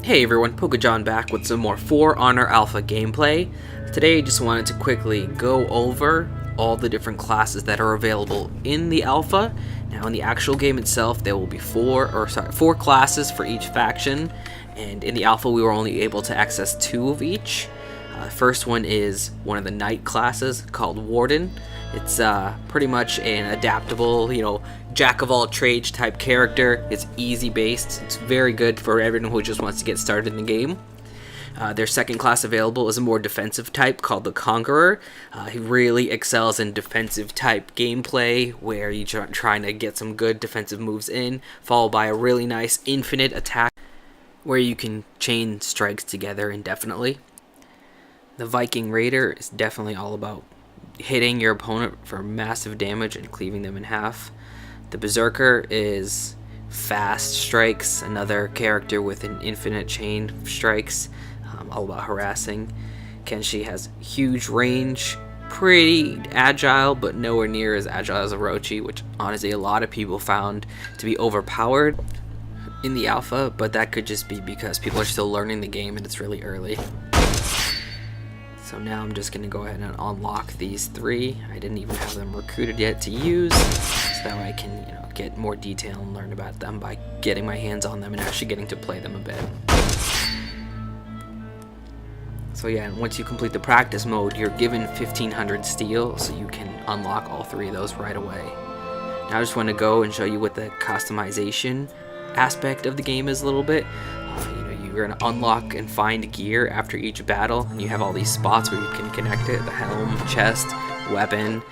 Hey everyone, Pokejon back with some more For Honor Alpha gameplay. Today I just wanted to quickly go over all the different classes that are available in the alpha. Now in the actual game itself there will be four classes for each faction, and in the alpha we were only able to access 2 of each. First one is one of the knight classes called Warden. It's pretty much an adaptable, jack of all trades type character. It's easy based. It's very good for everyone who just wants to get started in the game. Their second class available is a more defensive type called the Conqueror. He really excels in defensive type gameplay where you're trying to get some good defensive moves in, followed by a really nice infinite attack where you can chain strikes together indefinitely. The Viking Raider is definitely all about hitting your opponent for massive damage and cleaving them in half. The Berserker is fast strikes, another character with an infinite chain of strikes, all about harassing. Kenshi has huge range, pretty agile, but nowhere near as agile as Orochi, which honestly a lot of people found to be overpowered in the alpha, but that could just be because people are still learning the game and it's really early. So now I'm just going to go ahead and unlock these 3. I didn't even have them recruited yet to use, so that way I can get more detail and learn about them by getting my hands on them and actually getting to play them a bit. So yeah, and once you complete the practice mode, you're given 1500 steel, so you can unlock all 3 of those right away. Now I just want to go and show you what the customization aspect of the game is a little bit. You're going to unlock and find gear after each battle, and you have all these spots where you can connect it: the helm, chest, weapon,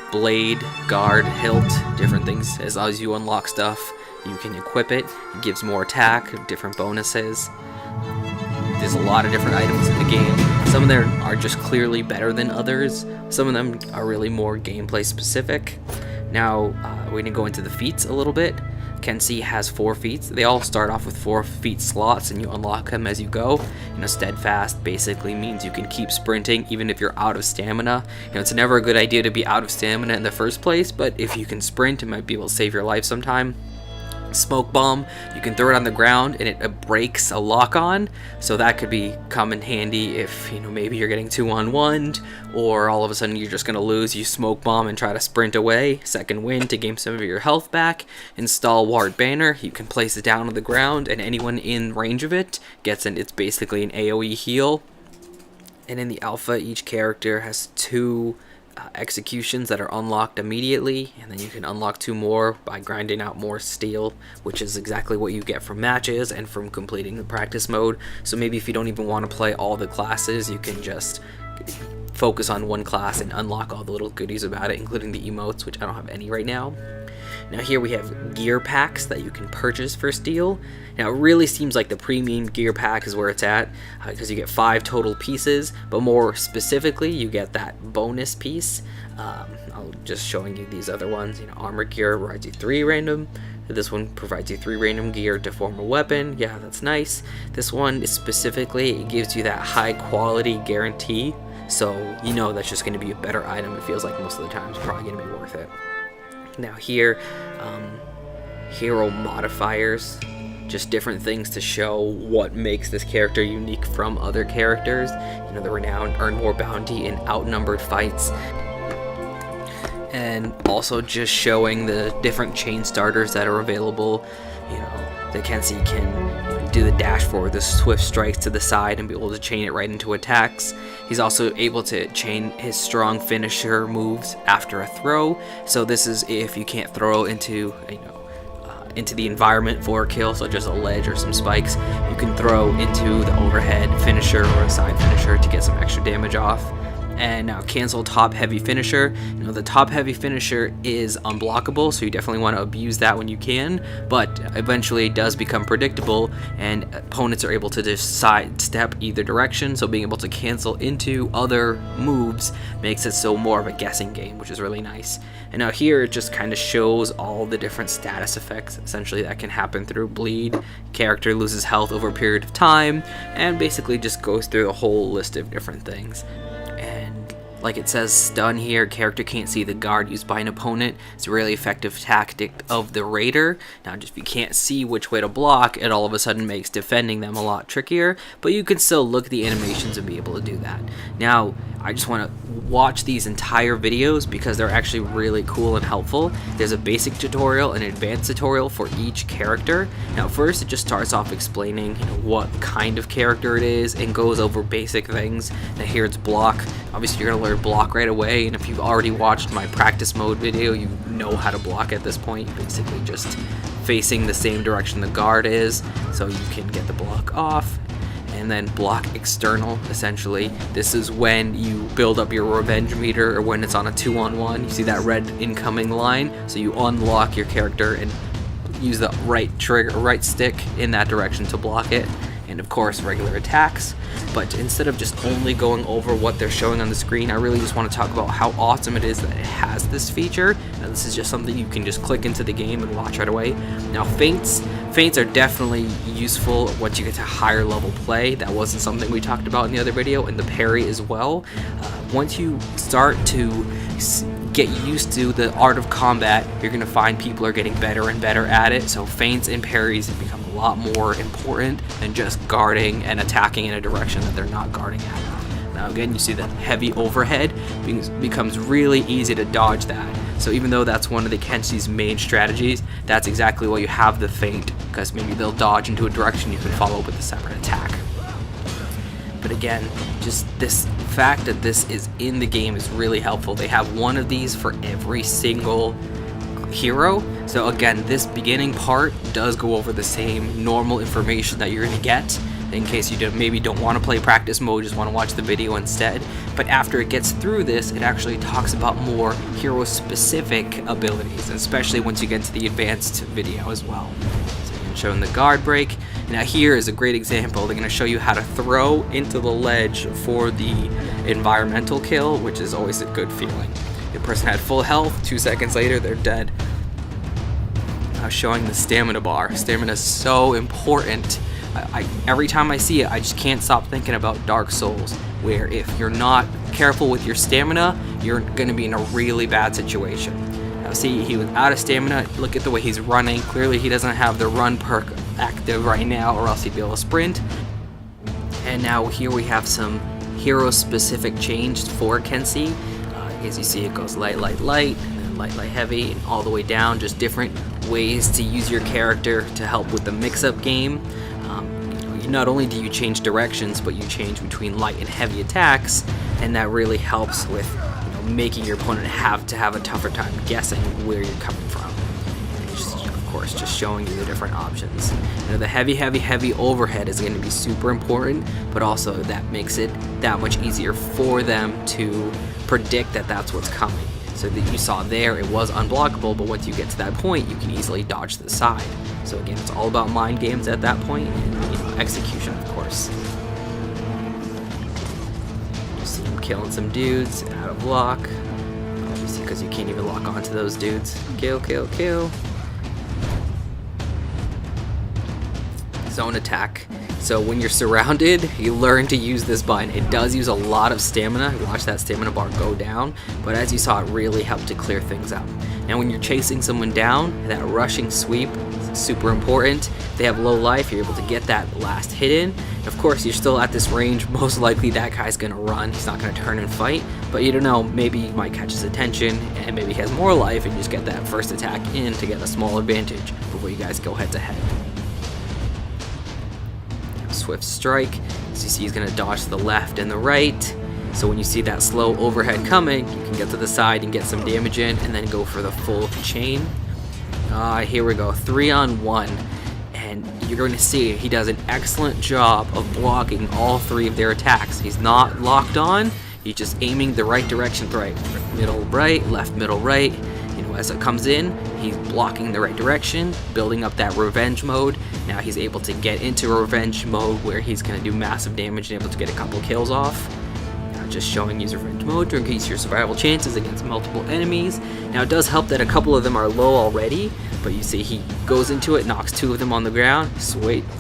blade, guard, hilt, different things. As long as you unlock stuff, you can equip it. It gives more attack, different bonuses. There's a lot of different items in the game. Some of them are just clearly better than others. Some of them are really more gameplay specific. Now we're going to go into the feats a little bit. Kensei has 4 feats. They all start off with 4 feat slots, and you unlock them as you go. Steadfast basically means you can keep sprinting even if you're out of stamina. It's never a good idea to be out of stamina in the first place, but if you can sprint, it might be able to save your life sometime. Smoke bomb, you can throw it on the ground and it breaks a lock-on, so that could come in handy if maybe you're getting 2-on-1'd, or all of a sudden you're just going to lose. You smoke bomb and try to sprint away. Second wind to gain some of your health back. Install ward banner, you can place it down on the ground and anyone in range of it gets it's basically an AoE heal. And in the alpha, each character has 2 executions that are unlocked immediately, and then you can unlock 2 more by grinding out more steel, which is exactly what you get from matches and from completing the practice mode. So maybe if you don't even want to play all the classes, you can just focus on one class and unlock all the little goodies about it, including the emotes, which I don't have any right now. Now here we have gear packs that you can purchase for steel. Now it really seems like the premium gear pack is where it's at, because you get 5 total pieces, but more specifically you get that bonus piece. I'll just showing you these other ones. Armor gear provides you 3 random. This one provides you 3 random gear to form a weapon. Yeah, that's nice. This one is specifically, it gives you that high quality guarantee, so that's just going to be a better item. It feels like most of the time it's probably going to be worth it. Now here, hero modifiers, just different things to show what makes this character unique from other characters. The renown, earn more bounty in outnumbered fights, and also just showing the different chain starters that are available. The Kensei can do the dash forward, the swift strikes to the side, and be able to chain it right into attacks. He's also able to chain his strong finisher moves after a throw. So this is if you can't throw into the environment for a kill, such as a ledge or some spikes, you can throw into the overhead finisher or a side finisher to get some extra damage off. And now cancel top heavy finisher. The top heavy finisher is unblockable, so you definitely want to abuse that when you can, but eventually it does become predictable and opponents are able to just sidestep either direction, so being able to cancel into other moves makes it so more of a guessing game, which is really nice. And now here it just kind of shows all the different status effects essentially that can happen through bleed. Character loses health over a period of time, and basically just goes through a whole list of different things. like it says stun here, character can't see the guard used by an opponent. It's a really effective tactic of the raider. Now just if you can't see which way to block, it all of a sudden makes defending them a lot trickier, but you can still look at the animations and be able to do that. Now I just want to watch these entire videos because they're actually really cool and helpful. There's a basic tutorial and an advanced tutorial for each character. Now first it just starts off explaining what kind of character it is and goes over basic things. Now here it's block. Obviously you're going to learn block right away, and if you've already watched my practice mode video, you know how to block at this point. Basically just facing the same direction the guard is so you can get the block off. And then block external, essentially. This is when you build up your revenge meter, or when it's on a 2-on-1. You see that red incoming line, so you unlock your character and use the right trigger, right stick in that direction to block it. And of course regular attacks. But instead of just only going over what they're showing on the screen, I really just want to talk about how awesome it is that it has this feature. Now this is just something you can just click into the game and watch right away. Now feints are definitely useful once you get to higher level play. That wasn't something we talked about in the other video, and the parry as well. Once you start to get used to the art of combat, you're going to find people are getting better and better at it. So feints and parries have become a lot more important than just guarding and attacking in a direction that they're not guarding at. Now again, you see the heavy overhead becomes really easy to dodge that. So even though that's one of the Kensei's main strategies, that's exactly why you have the feint, because maybe they'll dodge into a direction you can follow up with a separate attack. But again, just this fact that this is in the game is really helpful. They have one of these for every single hero. So again, this beginning part does go over the same normal information that you're going to get in case you maybe don't want to play practice mode, just want to watch the video instead. But after it gets through this, it actually talks about more hero-specific abilities, especially once you get to the advanced video as well. So you can show in the guard break. Now here is a great example. They're going to show you how to throw into the ledge for the environmental kill, which is always a good feeling. The person had full health, 2 seconds later they're dead. Now showing the stamina bar. Stamina is so important. Every time I see it, I just can't stop thinking about Dark Souls, where if you're not careful with your stamina, you're going to be in a really bad situation. Now see, he was out of stamina. Look at the way he's running. Clearly he doesn't have the run perk active right now, or else he'd be able to sprint. And now here we have some hero specific change for Kensei. As you see, it goes light, light, light, and then light, light, heavy, and all the way down. Just different ways to use your character to help with the mix-up game. Not only do you change directions, but you change between light and heavy attacks, and that really helps with making your opponent have to have a tougher time guessing where you're coming from. And of course, just showing you the different options. The heavy overhead is going to be super important, but also that makes it that much easier for them to predict that that's what's coming. So that you saw there, it was unblockable, but once you get to that point, you can easily dodge to the side. So again, it's all about mind games at that point, and execution, of course. You see him killing some dudes out of lock, obviously because you can't even lock onto those dudes. Kill, kill, kill. Zone attack. So when you're surrounded, you learn to use this button. It does use a lot of stamina. Watch that stamina bar go down, but as you saw, it really helped to clear things out. Now when you're chasing someone down, that rushing sweep is super important. If they have low life, you're able to get that last hit in. Of course, you're still at this range. Most likely that guy's gonna run. He's not gonna turn and fight, but you don't know, maybe you might catch his attention and maybe he has more life and you just get that first attack in to get a small advantage before you guys go head to head. Swift strike. As you see, he's going to dodge to the left and the right. So when you see that slow overhead coming, you can get to the side and get some damage in, and then go for the full chain. Here we go, 3-on-1. And you're going to see he does an excellent job of blocking all three of their attacks. He's not locked on. He's just aiming the right direction, right, middle, right, left, middle, right. As it comes in, he's blocking the right direction, building up that revenge mode. Now he's able to get into a revenge mode where he's going to do massive damage and able to get a couple kills off. Now just showing use revenge mode to increase your survival chances against multiple enemies. Now it does help that a couple of them are low already, but you see he goes into it, knocks 2 of them on the ground,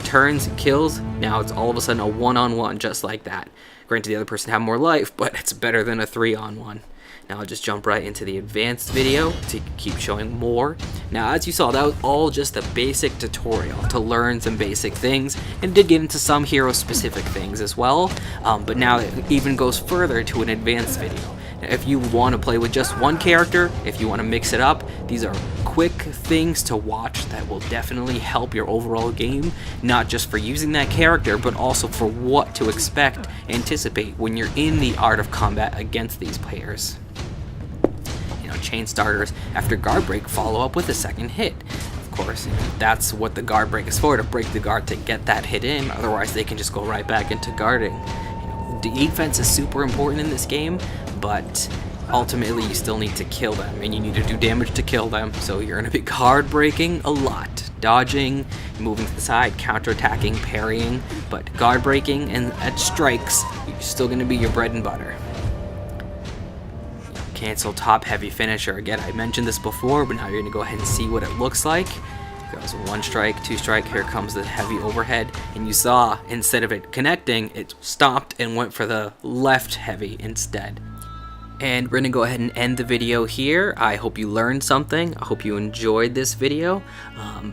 turns, kills. Now it's all of a sudden a 1-on-1 just like that. Granted, the other person had more life, but it's better than a 3-on-1. Now I'll just jump right into the advanced video to keep showing more. Now, as you saw, that was all just a basic tutorial to learn some basic things, and it did get into some hero-specific things as well, but now it even goes further to an advanced video. Now, if you want to play with just one character, if you want to mix it up, these are quick things to watch that will definitely help your overall game, not just for using that character, but also for what to expect, anticipate when you're in the art of combat against these players. Chain starters after guard break follow up with a second hit. Of course, that's what the guard break is for, to break the guard to get that hit in, otherwise they can just go right back into guarding. Defense is super important in this game, but ultimately you still need to kill them, and you need to do damage to kill them, so you're going to be guard breaking a lot. Dodging, moving to the side, counterattacking, parrying, but guard breaking and at strikes, you're still going to be your bread and butter. Cancel top heavy finisher. Again, I mentioned this before, but now you're going to go ahead and see what it looks like. It goes 1 strike, 2 strike, here comes the heavy overhead, and you saw, instead of it connecting, it stopped and went for the left heavy instead. And we're going to go ahead and end the video here. I hope you learned something. I hope you enjoyed this video.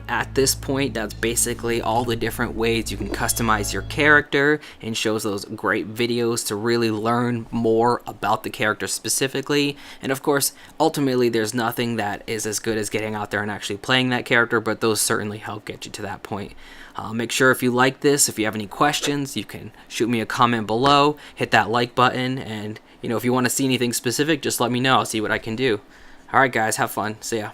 At this point, that's basically all the different ways you can customize your character, and shows those great videos to really learn more about the character specifically. And of course, ultimately, there's nothing that is as good as getting out there and actually playing that character, but those certainly help get you to that point. Make sure if you like this, if you have any questions, you can shoot me a comment below, hit that like button, and if you want to see anything specific, just let me know. I'll see what I can do. Alright guys, have fun. See ya.